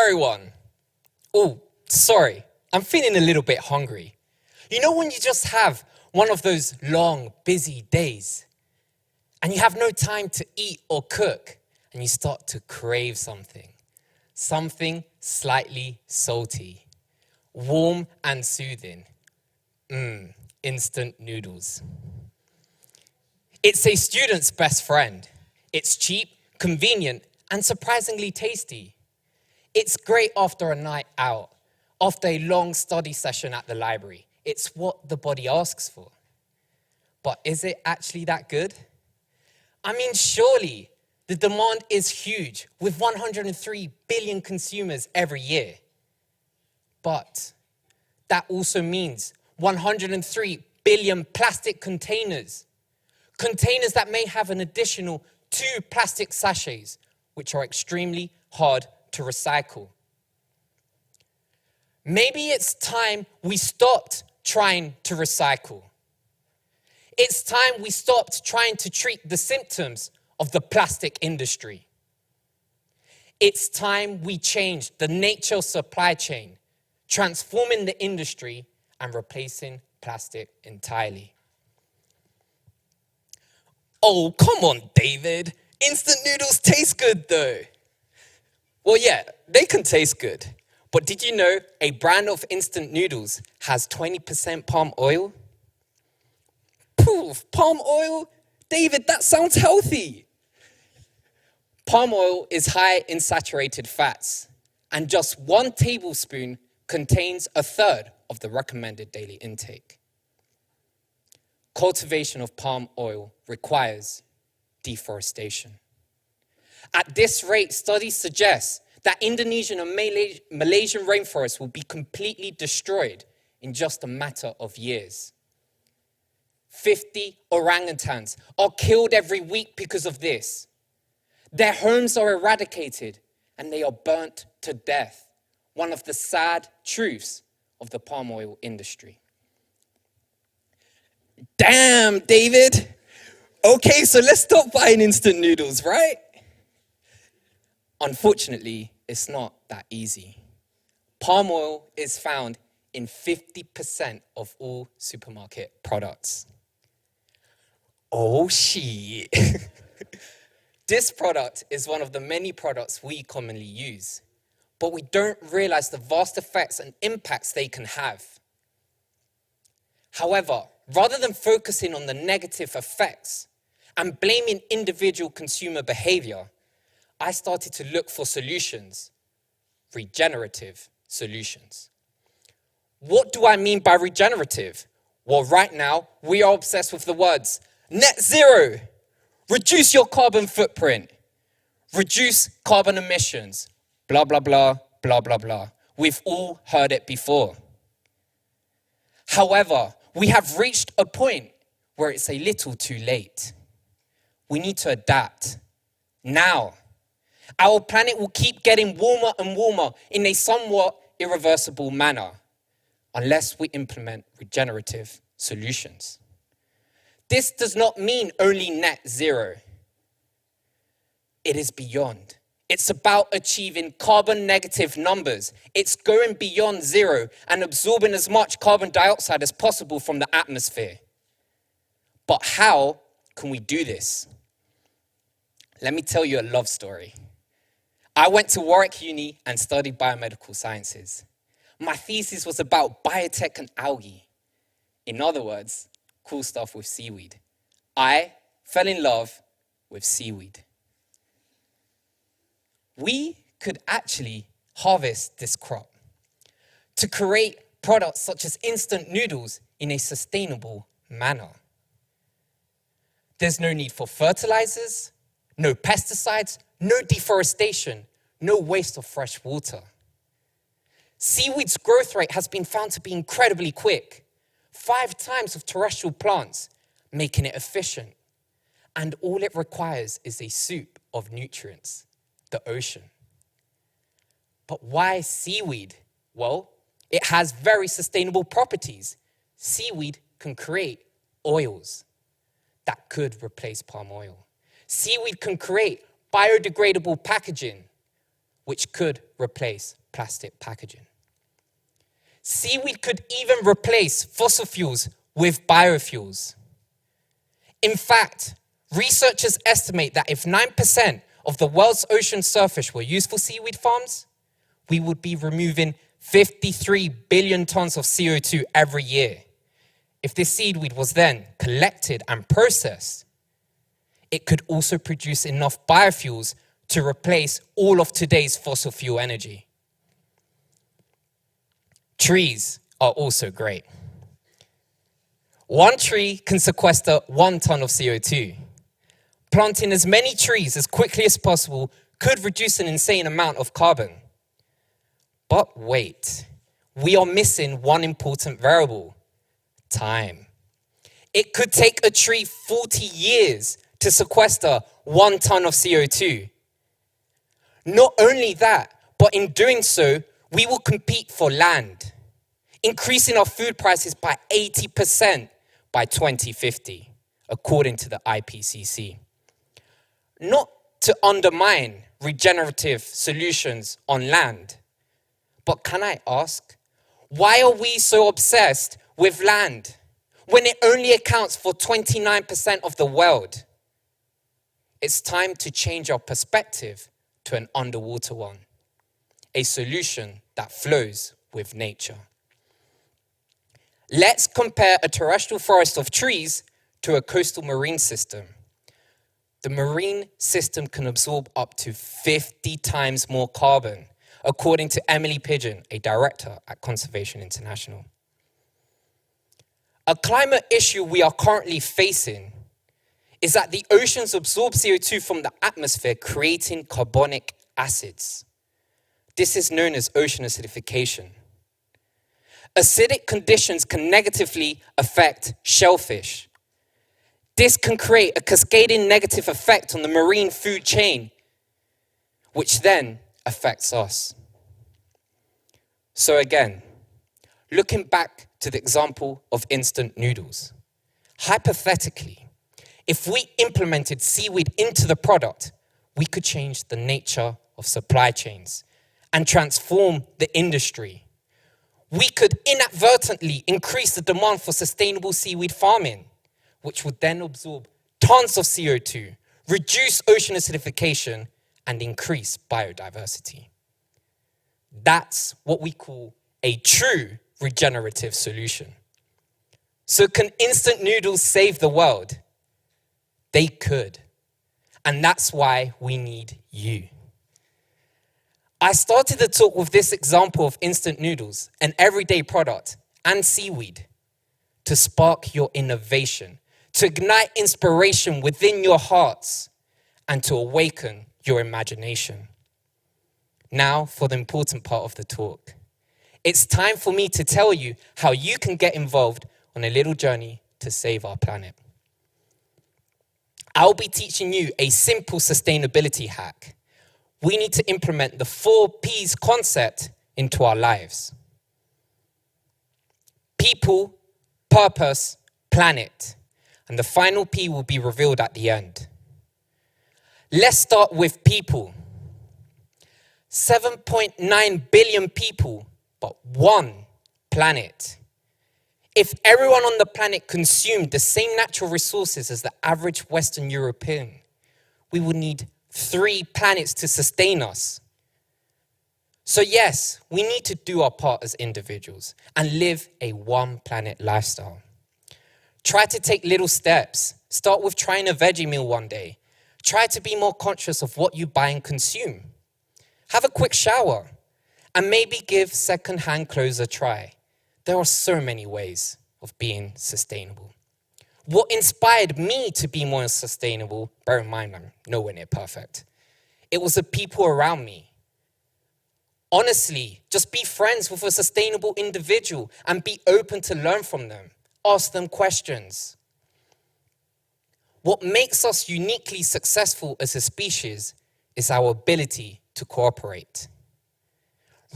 everyone. Oh, sorry, I'm feeling a little bit hungry. You know when you just have one of those long, busy days and you have no time to eat or cook and you start to crave something slightly salty, warm and soothing. Instant noodles. It's a student's best friend. It's cheap, convenient, and surprisingly tasty. It's great after a night out, after a long study session at the library. It's what the body asks for. But is it actually that good? I mean, surely the demand is huge with 103 billion consumers every year. But that also means 103 billion plastic containers. Containers that may have an additional 2 plastic sachets, which are extremely hard to recycle. Maybe it's time we stopped trying to recycle. It's time we stopped trying to treat the symptoms of the plastic industry. It's time we changed the nature of supply chain, transforming the industry and replacing plastic entirely. Oh, come on, David. Instant noodles taste good, though. Well, yeah, they can taste good. But did you know a brand of instant noodles has 20% palm oil? Poof, palm oil? David, that sounds healthy. Palm oil is high in saturated fats, and just 1 tablespoon contains 1/3 of the recommended daily intake. Cultivation of palm oil requires deforestation. At this rate, studies suggest that Indonesian and Malaysian rainforests will be completely destroyed in just a matter of years. 50 orangutans are killed every week because of this. Their homes are eradicated and they are burnt to death. One of the sad truths of the palm oil industry. Damn, David. Okay, so let's stop buying instant noodles, right? Unfortunately, it's not that easy. Palm oil is found in 50% of all supermarket products. Oh, shit. This product is one of the many products we commonly use, but we don't realize the vast effects and impacts they can have. However, rather than focusing on the negative effects and blaming individual consumer behavior, I started to look for solutions, regenerative solutions. What do I mean by regenerative? Well, right now, we are obsessed with the words net zero, reduce your carbon footprint, reduce carbon emissions, blah, blah, blah, blah, blah, blah. We've all heard it before. However, we have reached a point where it's a little too late. We need to adapt now. Our planet will keep getting warmer and warmer in a somewhat irreversible manner unless we implement regenerative solutions. This does not mean only net zero. It is beyond. It's about achieving carbon negative numbers. It's going beyond zero and absorbing as much carbon dioxide as possible from the atmosphere. But how can we do this? Let me tell you a love story. I went to Warwick Uni and studied biomedical sciences. My thesis was about biotech and algae. In other words, cool stuff with seaweed. I fell in love with seaweed. We could actually harvest this crop to create products such as instant noodles in a sustainable manner. There's no need for fertilizers, no pesticides, no deforestation, no waste of fresh water. Seaweed's growth rate has been found to be incredibly quick, 5 times of terrestrial plants, making it efficient. And all it requires is a soup of nutrients, the ocean. But why seaweed? Well, it has very sustainable properties. Seaweed can create oils that could replace palm oil. Seaweed can create biodegradable packaging, which could replace plastic packaging. Seaweed could even replace fossil fuels with biofuels. In fact, researchers estimate that if 9% of the world's ocean surface were used for seaweed farms, we would be removing 53 billion tons of CO2 every year. If this seaweed was then collected and processed, it could also produce enough biofuels to replace all of today's fossil fuel energy. Trees are also great. One tree can sequester 1 ton of CO2. Planting as many trees as quickly as possible could reduce an insane amount of carbon. But wait, we are missing one important variable: time. It could take a tree 40 years to sequester 1 ton of CO2. Not only that, but in doing so, we will compete for land, increasing our food prices by 80% by 2050, according to the IPCC. Not to undermine regenerative solutions on land, but can I ask, why are we so obsessed with land when it only accounts for 29% of the world? It's time to change our perspective to an underwater one, a solution that flows with nature. Let's compare a terrestrial forest of trees to a coastal marine system. The marine system can absorb up to 50 times more carbon, according to Emily Pigeon, a director at Conservation International. A climate issue we are currently facing is that the oceans absorb CO2 from the atmosphere, creating carbonic acids. This is known as ocean acidification. Acidic conditions can negatively affect shellfish. This can create a cascading negative effect on the marine food chain, which then affects us. So again, looking back to the example of instant noodles, hypothetically, if we implemented seaweed into the product, we could change the nature of supply chains and transform the industry. We could inadvertently increase the demand for sustainable seaweed farming, which would then absorb tons of CO2, reduce ocean acidification, and increase biodiversity. That's what we call a true regenerative solution. So can instant noodles save the world? They could. And that's why we need you. I started the talk with this example of instant noodles, an everyday product, and seaweed, to spark your innovation, to ignite inspiration within your hearts, and to awaken your imagination. Now for the important part of the talk. It's time for me to tell you how you can get involved on a little journey to save our planet. I'll be teaching you a simple sustainability hack. We need to implement the 4 Ps concept into our lives. People, purpose, planet. And the final P will be revealed at the end. Let's start with people. 7.9 billion people, but 1 planet. If everyone on the planet consumed the same natural resources as the average Western European, we would need 3 planets to sustain us. So yes, we need to do our part as individuals and live a 1 planet lifestyle. Try to take little steps. Start with trying a veggie meal one day. Try to be more conscious of what you buy and consume. Have a quick shower and maybe give second-hand clothes a try. There are so many ways of being sustainable. What inspired me to be more sustainable, bear in mind I'm nowhere near perfect, it was the people around me. Honestly, just be friends with a sustainable individual and be open to learn from them. Ask them questions. What makes us uniquely successful as a species is our ability to cooperate.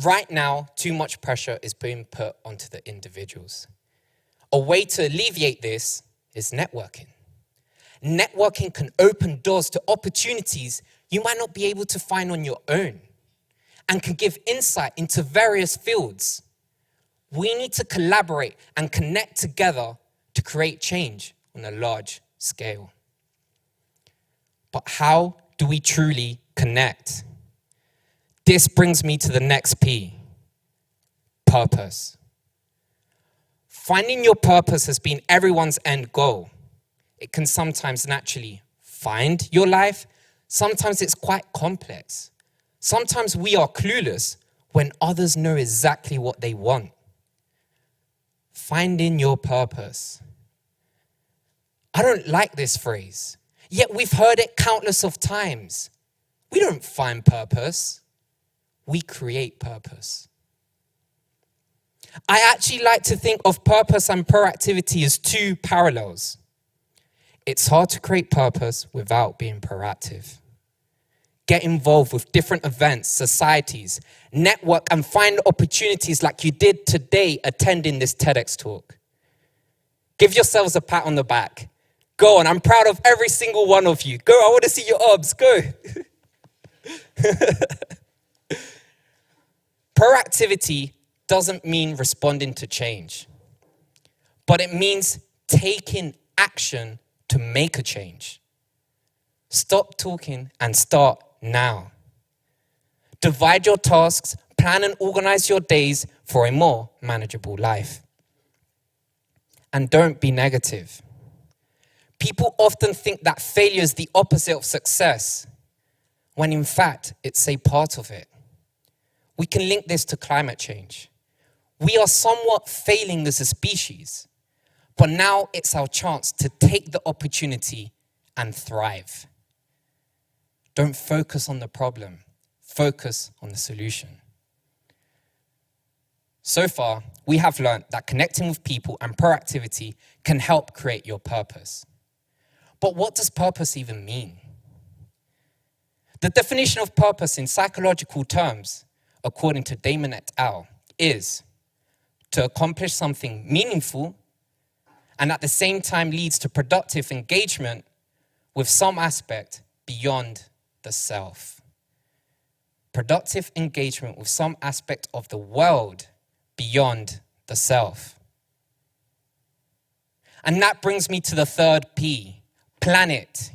Right now, too much pressure is being put onto the individuals. A way to alleviate this is networking. Networking can open doors to opportunities you might not be able to find on your own. and can give insight into various fields. We need to collaborate and connect together to create change on a large scale. But how do we truly connect? This brings me to the next P, purpose. Finding your purpose has been everyone's end goal. It can sometimes naturally find your life. Sometimes it's quite complex. Sometimes we are clueless when others know exactly what they want. Finding your purpose. I don't like this phrase, yet we've heard it countless of times. We don't find purpose, we create purpose. I actually like to think of purpose and proactivity as two parallels. It's hard to create purpose without being proactive. Get involved with different events, societies, network, and find opportunities like you did today attending this TEDx talk. Give yourselves a pat on the back. Go on, I'm proud of every single one of you. Go, I want to see your abs, go. Proactivity doesn't mean responding to change, but it means taking action to make a change. Stop talking and start now. Divide your tasks, plan and organize your days for a more manageable life. And don't be negative. People often think that failure is the opposite of success, when in fact, it's a part of it. We can link this to climate change. We are somewhat failing as a species, but now it's our chance to take the opportunity and thrive. Don't focus on the problem, focus on the solution. So far, we have learned that connecting with people and proactivity can help create your purpose. But what does purpose even mean? The definition of purpose in psychological terms, according to Damon et al., is to accomplish something meaningful and at the same time leads to productive engagement with some aspect beyond the self. Productive engagement with some aspect of the world beyond the self. And that brings me to the third P, planet.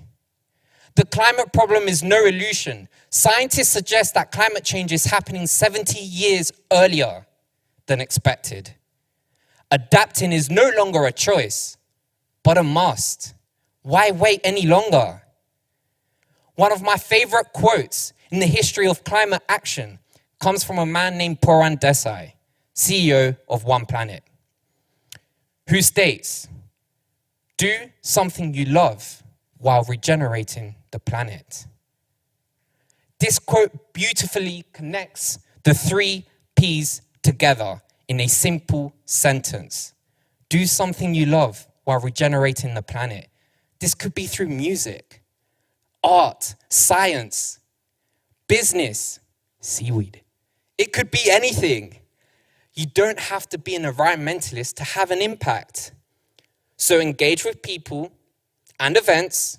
The climate problem is no illusion. Scientists suggest that climate change is happening 70 years earlier than expected. Adapting is no longer a choice, but a must. Why wait any longer? One of my favorite quotes in the history of climate action comes from a man named Pooran Desai, CEO of One Planet, who states, "Do something you love while regenerating the planet." This quote beautifully connects the three P's together in a simple sentence. Do something you love while regenerating the planet. This could be through music, art, science, business, seaweed. It could be anything. You don't have to be an environmentalist to have an impact. So engage with people and events,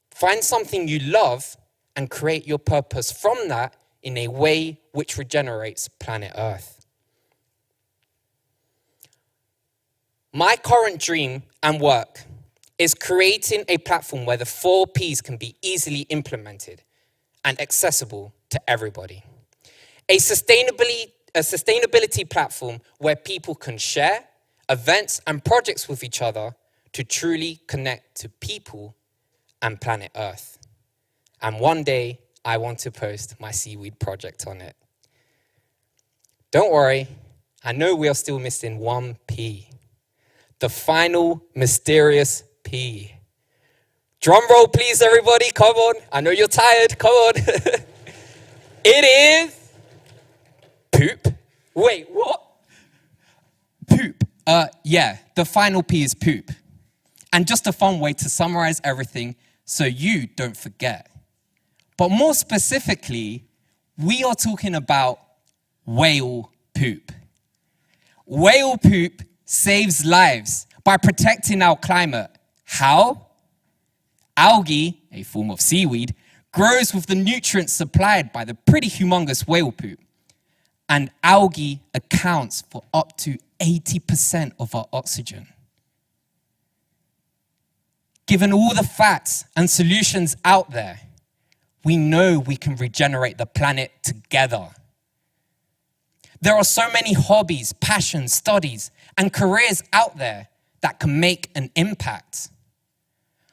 find something you love, and create your purpose from that in a way which regenerates planet Earth. My current dream and work is creating a platform where the 4 Ps can be easily implemented and accessible to everybody. A sustainability platform where people can share events and projects with each other to truly connect to people and planet Earth. And one day, I want to post my seaweed project on it. Don't worry, I know we are still missing 1 P. The final mysterious P. Drum roll, please, everybody. Come on. I know you're tired. Come on. It is poop. Wait, what? Poop. Yeah, the final P is poop. And just a fun way to summarize everything so you don't forget. But more specifically, we are talking about whale poop. Whale poop saves lives by protecting our climate. How? Algae, a form of seaweed, grows with the nutrients supplied by the pretty humongous whale poop, and algae accounts for up to 80% of our oxygen. Given all the facts and solutions out there, we know we can regenerate the planet together. There are so many hobbies, passions, studies, and careers out there that can make an impact.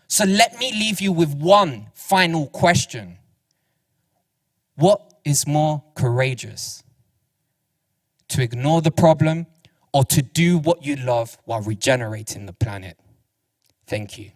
So let me leave you with one final question. What is more courageous? To ignore the problem or to do what you love while regenerating the planet? Thank you.